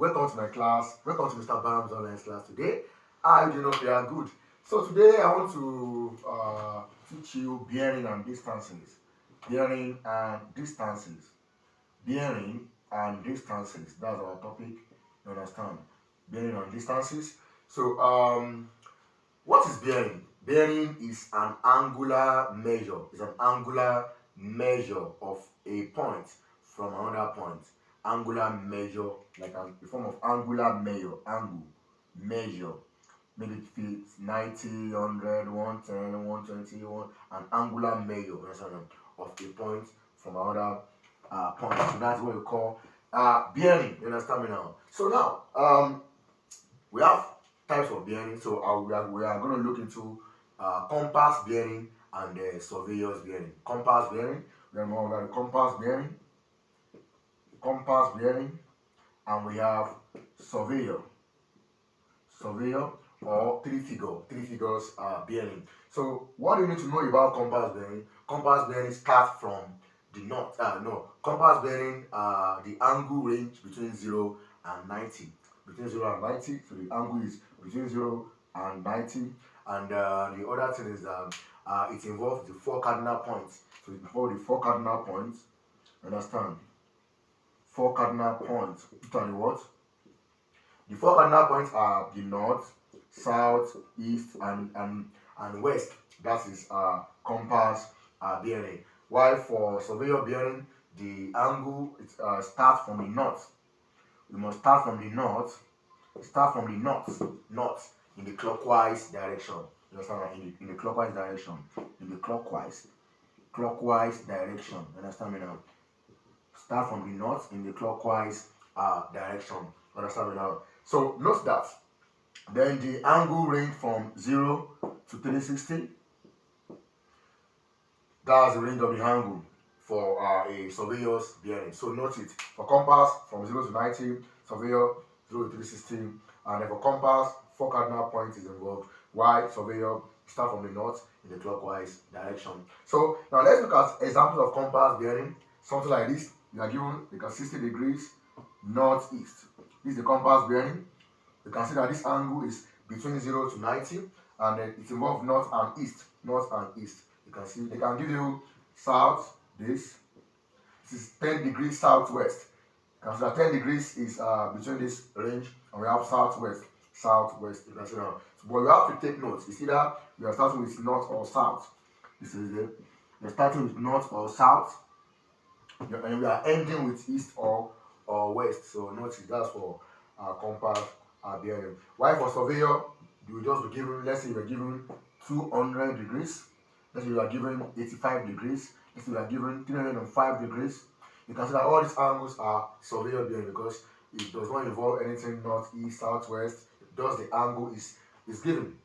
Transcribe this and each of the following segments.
welcome to my class. Welcome to Mr. Bam's online class today. I do know we are good. So today I want to teach you bearing and distances. Bearing and distances. Bearing and distances. That's our topic. You understand? Bearing and distances. So what is bearing? Bearing is an angular measure. It's an angular measure of a point from another point. Angular measure, like a form of angular measure, measure. Maybe it fits 90, 100, 110, 120, an angular measure of a point from another point. So that's what we call bearing. You understand me now? So now, we have types of bearing. So we are going to look into compass bearing and surveyor's bearing. Compass bearing, we have the compass bearing, and we have surveyor or three figures bearing. So what do you need to know about compass bearing? Compass bearing starts from the north. Compass bearing, the angle range between 0 and 90. Between 0 and 90, so the angle is between 0 and 90. And the other thing is it involves the 4 cardinal points. So it involves the 4 cardinal points. Understand? 4 cardinal points. Tell you what? The 4 cardinal points are the north, south, east, and west. That is compass bearing. While for surveyor bearing, the angle starts from the north. We must start from the north. North in the clockwise direction. You understand? In the clockwise direction. In the clockwise direction. You understand me now? Start from the north in the clockwise direction. You understand me now? So note that. Then the angle range from 0 to 360. That's the range of the angle for a surveyor's bearing. So note it. For compass, from 0 to 90, surveyor 0 to 360, and then for compass, 4 cardinal points is involved. Why surveyor start from the north in the clockwise direction. So now let's look at examples of compass bearing. Something like this. You are given 60 degrees northeast. This is the compass bearing. You can see that this angle is between 0 to 90, and then it involves north and east. You can see they can give you south. This is 10 degrees southwest. You can see that 10 degrees is between this range, and we have southwest. You can see now. But you have to take notes. It's either we are starting with north or south. This is it. We're starting with north or south, and we are ending with east or west. So notice that's for compass bearing. While for surveyor, you will just be given, let's say you are given 200 degrees. Let's say you are given 85 degrees. Let's say you are given 305 degrees. You can see that all these angles are surveyor bearing because it does not involve anything north, east, southwest. Just the angle is given.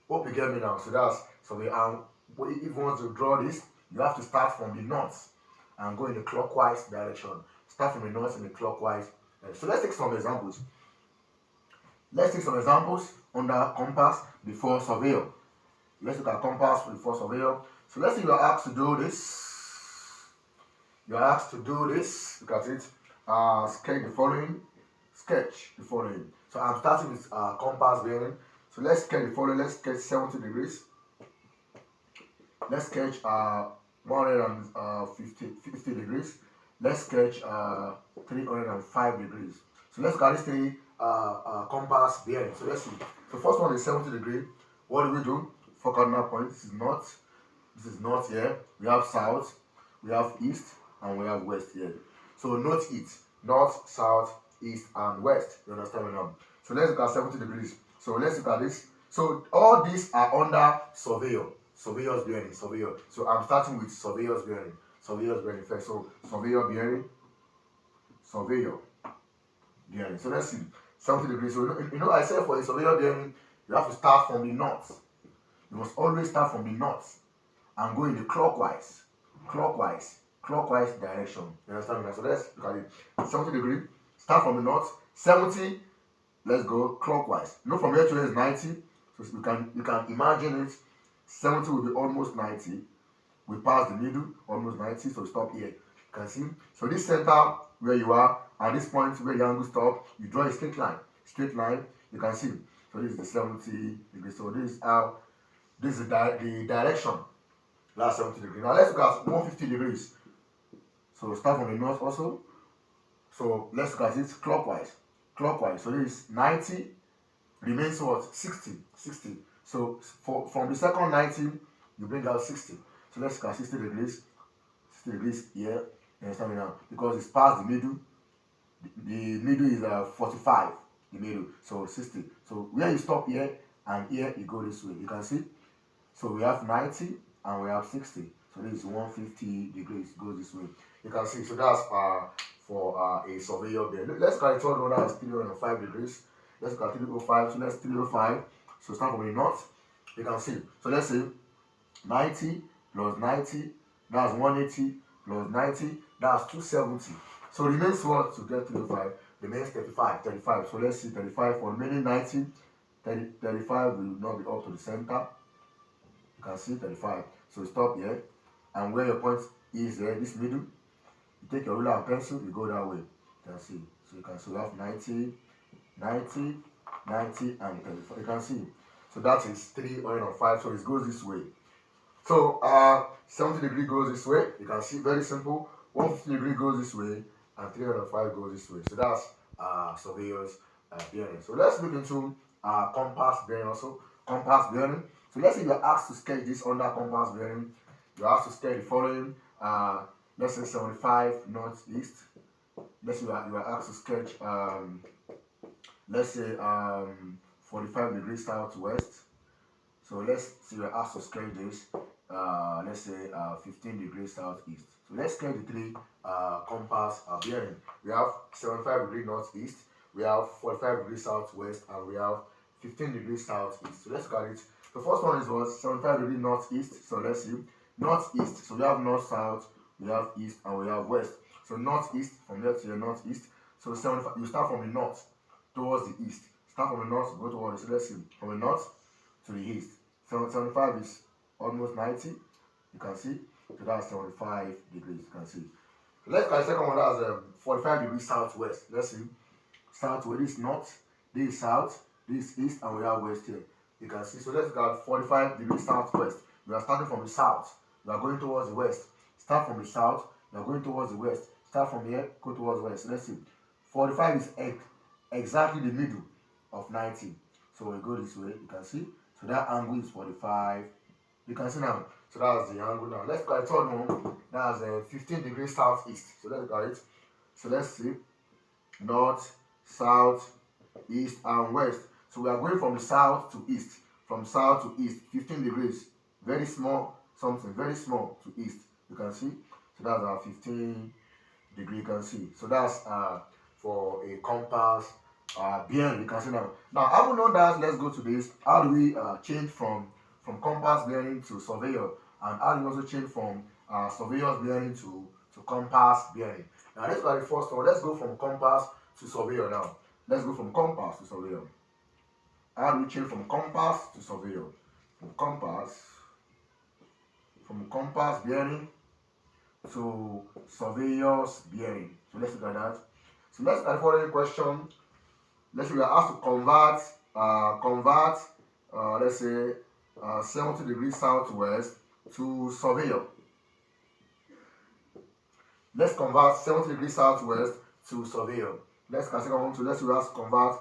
Hope you get me now. So that's surveyor. And if you want to draw this, you have to start from the north and go in the clockwise direction. Start from the north in the clockwise direction. So let's take some examples. Under compass before surveyor. Let's look at compass before surveyor. So let's say you are asked to do this. Look at it. Sketch the following. So I'm starting with compass bearing. So let's sketch the following. Let's sketch 70 degrees. Let's sketch 150 degrees. Let's sketch 305 degrees. So let's look at this three compass bearing. So let's see. So first one is 70 degrees. What do we do? 4 cardinal points. This is north here. We have south, we have east, and we have west here. So note it. North, south, east, and west. You understand me now? So let's look at 70 degrees. So let's look at this. So all these are under surveyor. Surveyor's bearing. So I'm starting with surveyor's bearing. First. So surveyor bearing. So let's see. 70 degrees. So I said for a surveyor bearing, you have to start from the north. You must always start from the north and go in the clockwise direction. You understand me? So let's look at it. 70 degrees. Start from the north. 70. Let's go clockwise. From here to here is 90. So you can imagine it. 70 will be almost 90. We pass the middle, almost 90. So stop here. You can see. So this center where you are, and this point where the angle stop, you draw a straight line, you can see. So this is the 70 degrees. So this is how, this is the direction, that's 70 degrees. Now let's look at 150 degrees. So start from the north also. So let's look at it clockwise. So this is 90 remains what? 60. So from the second 90, you bring out 60. So let's look at 60 degrees. 60 degrees here. You understand me now? Because it's past the middle. The middle is 45. The middle. So 60. So where you stop here and here, you go this way. You can see. So we have 90 and we have 60. So this is 150 degrees. Goes this way. You can see. So that's for a surveyor bearing. Let's look at the third one. That's 305 degrees. Let's look at 305. So let's 305. So start from the north. You can see. So let's say 90 plus 90. That's 180 plus 90. That's 270. So remains what to get 305? Remains 35. So let's see 35 for remaining 90. 35 will not be up to the center. You can see 35. So stop here. And where your point is there, this middle, you take your ruler and pencil, you go that way. You can see. So you can see we have 90, 90, 90, and 35. You can see. So that is 305. So it goes this way. So 70 degree goes this way. You can see, very simple. 150 degree goes this way, and 305 goes this way. So that's surveyor's bearing. So let's look into compass bearing also. Compass bearing. So let's say you are asked to sketch this under compass bearing. You are asked to sketch the following. Let's say 75 northeast. Let's say you are asked to sketch. Let's say 45 degrees southwest. So let's say you are asked to sketch this. Let's say 15 degrees southeast. So let's sketch the three compass bearing. We have 75 degrees northeast, we have 45 degrees southwest, and we have 15 degrees southeast. So let's look at it. The first one is what? 75 degrees northeast. So let's see. Northeast. So we have north, south, we have east, and we have west. So northeast, from there to the northeast. So 75, you start from the north towards the east. Start from the north, go towards the, so let's see. From the north to the east. 75 is almost 90. You can see. So that's 75 degrees. You can see. So let's go to the second one. That's 45 degrees southwest. Let's see. Southwest. This is north. This is south. This is east, and we have west here. You can see. So let's go at 45 degrees southwest. We are starting from the south. We are going towards the west. Start from the south. We are going towards the west. Start from here. Go towards the west. Let's see. 45 is exactly the middle of 90. So we go this way. You can see. So that angle is 45. You can see now. So that's the angle now. Let's look at the third one. That's 15 degrees southeast. So let's look at it. So let's see. North, south, east, and west. So we are going from the south to east. From south to east, 15 degrees. Very small, something very small to east. You can see. So that's our 15 degree. You can see. So that's for a compass bearing. You can see now. Now, having known that, let's go to this. How do we change from compass bearing to surveyor, and how do we also change from surveyor's bearing to compass bearing? Now let's go at the first one. Let's go from compass to surveyor now. Let's go from compass to surveyor. How do we change from compass to surveyor? From compass bearing to surveyor's bearing. So let's look at that. So let's look at the following question. Let's say we are asked to convert, let's say 70 degrees southwest to surveyor. Let's convert 70 degrees southwest to surveyor. Let's consider one to let's say we have to convert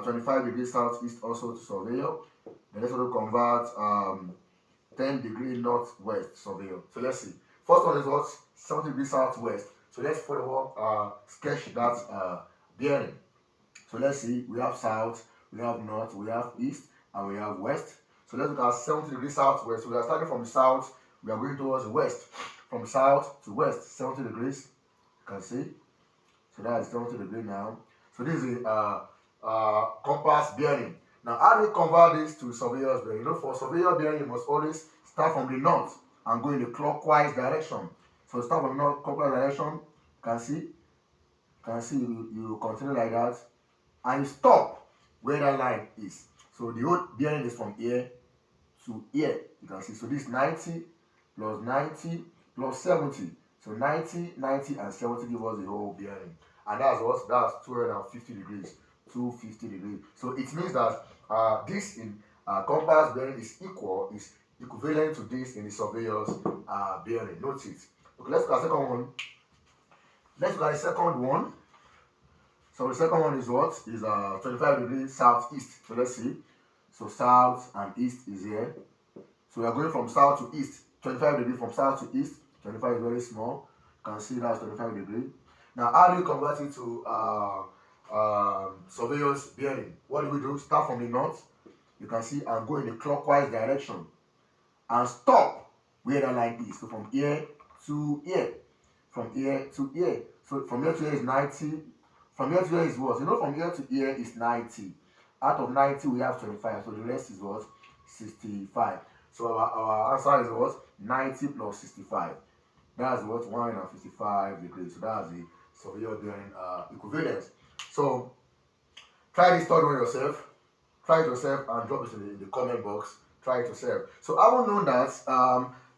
25 degrees southeast also to surveyor. Then let's also convert 10 degrees northwest surveyor. So let's see. First one is what? 70 degrees southwest. So let's follow up, sketch that bearing. So let's see, we have south, we have north, we have east, and we have west. So let's look at 70 degrees southwest. So we are starting from the south, we are going towards the west. From south to west, 70 degrees. You can see. So that is 70 degrees now. So this is a compass bearing. Now, how do we convert this to surveyor's bearing? You know, for surveyor bearing, you must always start from the north and go in the clockwise direction. So start from the north clockwise direction. You can see. You can see you continue like that. And you stop where that line is. So the whole bearing is from here to here. You can see. So this 90 plus 90 plus 70. So 90, 90, and 70 give us the whole bearing. and that's what? That's 250 degrees. 250 degrees. So it means that this in compass bearing is equivalent to this in the surveyor's bearing. Note it. Okay, let's look at the second one. Let's look at the second one. So the second one is what? Is 25 degrees southeast. So let's see. So south and east is here. So we are going from south to east. 25 degrees from south to east. 25 is very small. You can see that's 25 degrees. Now, how do you convert it to surveyor's bearing? What do we do? Start from the north. You can see and go in the clockwise direction and stop where that line is. So from here to here. From here to here. So from here to here is 90. From here to here is what? You know, from here to here is 90. Out of 90, we have 25. So the rest is what? 65. So our answer is what? 90 plus 65. That's what? 155 degrees. So that's the surveyor bearing equivalence. So try this third one yourself. Try it yourself and drop it in the comment box. Try it yourself. So having known that,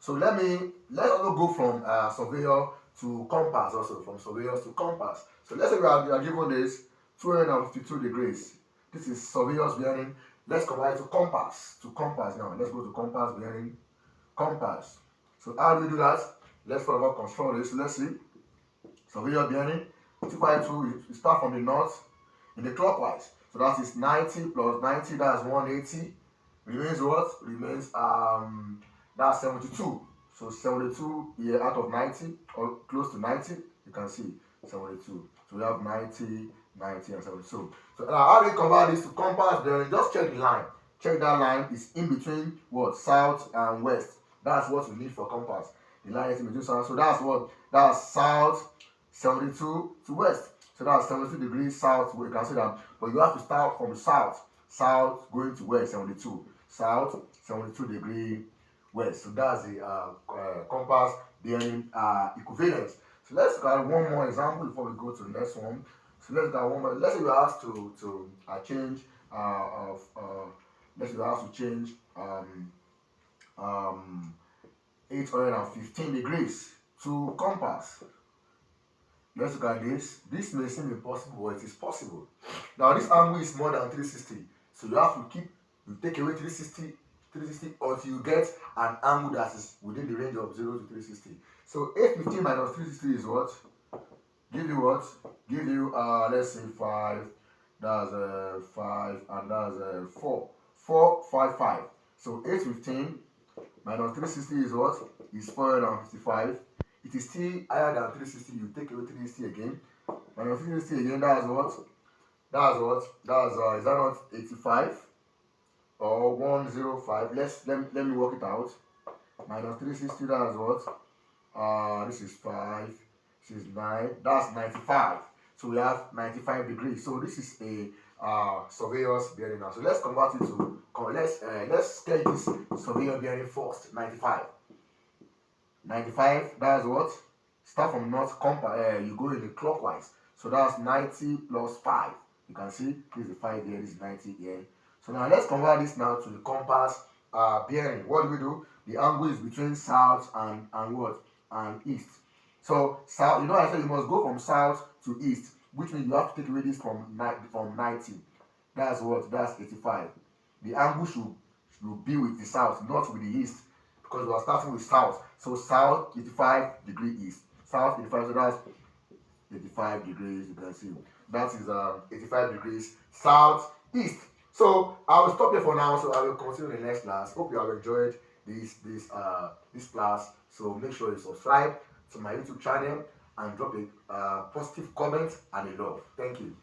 so let's also go from surveyor to compass also, from surveyors to compass. So let's say we are given this 252 degrees. This is surveyor's bearing. Let's convert it to compass. To compass now. Let's go to compass bearing. Compass. So how do we do that? Let's further construct this. Let's see. Surveyor bearing. 252, you start from the north in the clockwise. So that is 90 plus 90, that's 180. Remains what? Remains that's 72. So 72 here out of 90, or close to 90, you can see 72. So we have 90, 90, and 72. So now how do you convert this to compass bearing? Just check the line. Check that line is in between what? South and west. That's what we need for compass. The line is in between south. So that's what? That's south 72 to west. So that's 72 degrees south. You can see that. But you have to start from south. South going to west, 72. South, 72 degree west. So that's the compass bearing equivalence. So let's look at one more example before we go to the next one. So let's look at one more. Let's say we are asked to change let's say we are asked to change 815 degrees to compass. Let's look at this. This may seem impossible, but it is possible. Now this angle is more than 360. So you have to take away 360 until you get an angle that is within the range of 0 to 360. So 815 minus 360 is what? Give you what? Give you let's say 5. That's 5 and that's 4. 4, 5, 5. So 815 minus 360 is what? Is 455. It is still higher than 360. You take away 360 again. Minus 360 again, that's what? That's what? That's is that not 85? Or 105? Let me work it out. Minus 360, that's what? This is 5. This is 9. That's 95. So we have 95 degrees. So this is a surveyor's bearing now. So let's convert it to let's get this surveyor bearing first. 95. 95, that's what? Start from north, you go in the clockwise. So that's 90 plus 5. You can see this is 5 here, this is 90 here. So now let's convert this now to the compass bearing. What do we do? The angle is between south and what? And east. So south, you know I said you must go from south to east, which means you have to take away this from 90. That's what? That's 85. The angle should be with the south, not with the east, because we are starting with south. So south 85 degree east. South 85, so that's 85 degrees. You can see that is 85 degrees south east. So I will stop here for now. So I will continue in the next class. Hope you have enjoyed this class. So make sure you subscribe to my YouTube channel and drop a positive comment and a love. Thank you.